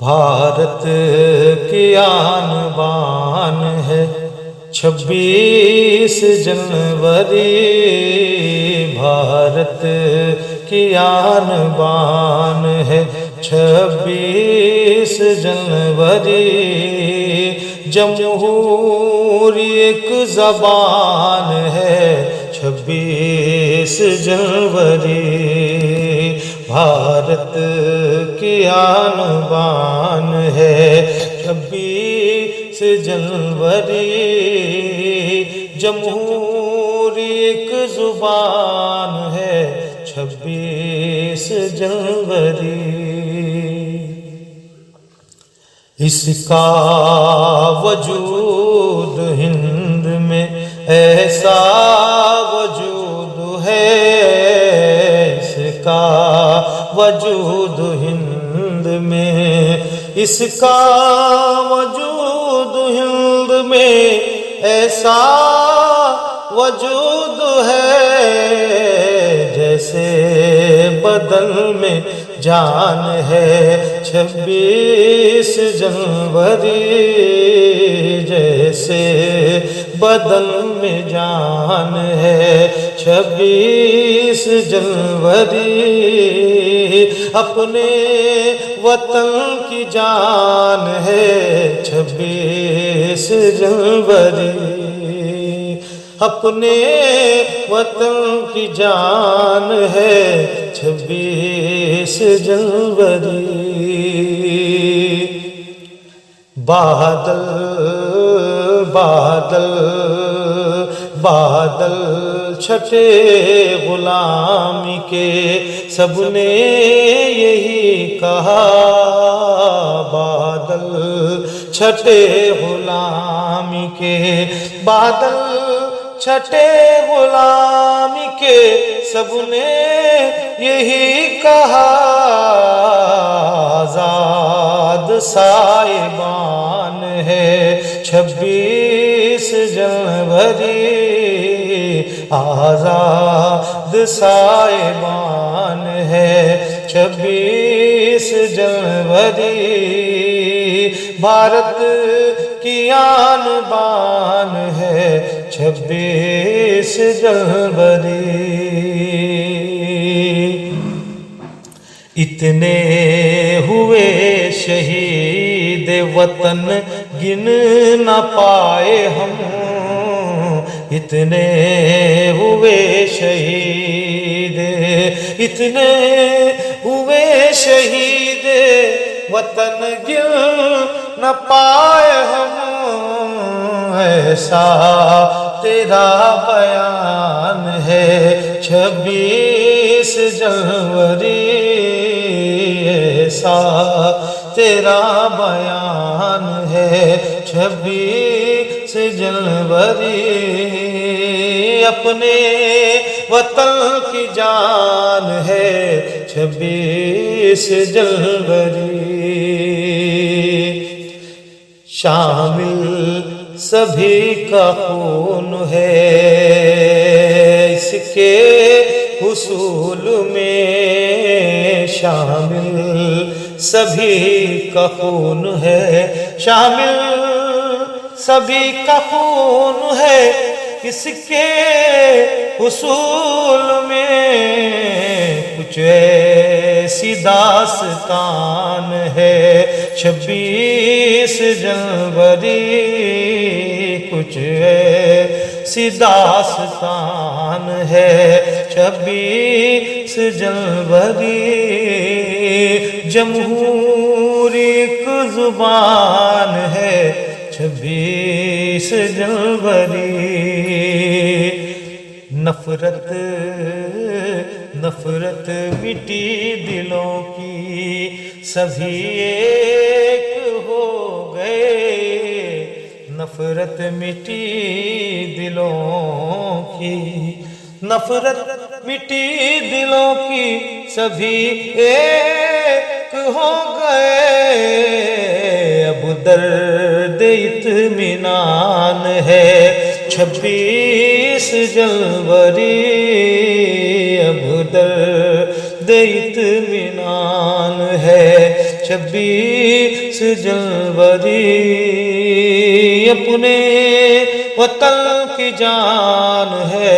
بھارت کی آن بان ہے 26 جنوری، بھارت کی آن بان ہے 26 جنوری، جمہوری ایک زبان ہے 26 جنوری، بھارت کی آن بان ہے 26 جنوری، جمہوری ایک زبان ہے 26 جنوری، اس کا وجود ہند میں ایسا وجود ہے، اس کا وجود ہند میں، اس کا وجود ہند میں ایسا وجود ہے، جیسے بدن میں جان ہے 26 جنوری، جیسے بدن میں جان ہے 26 جنوری، اپنے وطن کی جان ہے 26 جنوری، اپنے وطن کی جان ہے 26 جنوری، بادل بادل بادل چھٹے غلامی کے، سب نے یہی کہا، بادل چھٹے غلامی کے، بادل چھٹے غلامی کے، سب نے یہی کہا، آزاد سائبان ہے 26 جنوری، آزاد سائبان ہے 26 جنوری، بھارت کی آن بان ہے 26 جنوری، اتنے ہوئے شہید وطن گن نہ پائے ہم، اتنے ہوئے شہید، اتنے ہوئے شہید وطن گن نہ پائے ہم، ایسا تیرا بیان ہے 26 جنوری، ایسا تیرا بیان ہے 26 جنوری، اپنے وطن کی جان ہے 26 جنوری، شامل سبھی کا خون ہے اس کے حصول میں، شامل سبھی کا خون ہے، شامل سبھی کا خون ہے اس کے حصول میں، کچھ ایسی داستان ہے 26 جنوری، کچھ ایسی داستان ہے 26 جنوری، جمہوری ایک زبان ہے 26 جنوری، نفرت نفرت مٹی دلوں کی، سبھی ایک ہو گئے، نفرت مٹی دلوں کی، نفرت مٹی دلوں کی، سبھی ایک ہو گئے، اب درد اطمینان ہے 26 جنوری، اب درد اطمینان ہے 26 جنوری، اپنے وطن کی جان ہے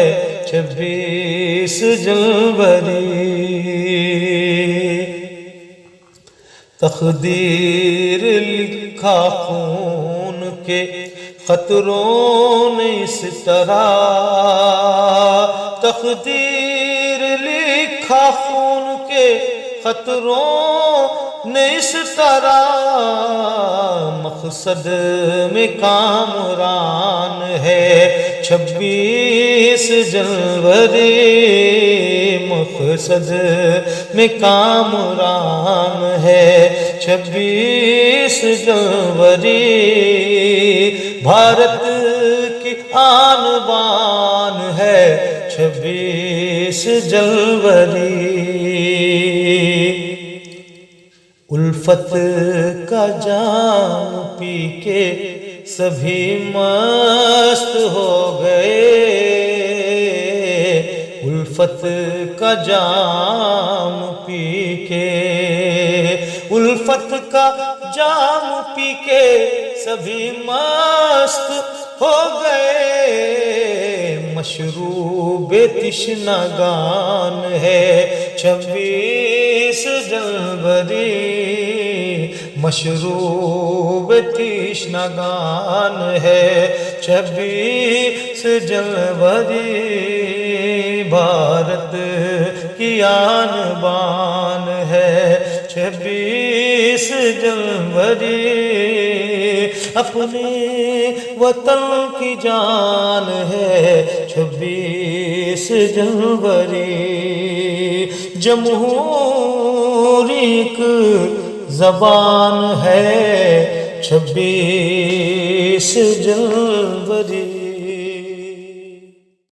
26 جنوری۔ تقدیر لکھا خون کے خطروں نے اس طرح، تقدیر لکھا خون کے خطروں نے اس طرح، مقصد میں کامران ہے 26 جنوری، مقصد میں کامران ہے 26 جنوری۔ بھارت کی آن بان ہے 26 جنوری۔ الفت کا جام پی کے سبھی مست ہو گئے، الفت کا جام پی کے، الفت کا جام پی کے سبھی مست ہو گئے، مشروب تشنگان ہے 26 جنوری، مشروب تشنگان ہے 26 جنوری۔ بھارت کی آن بان ہے 26 جنوری، اپنے وطن کی جان ہے 26 جنوری۔ جمہوری ایک زبان ہے 26 جنوری۔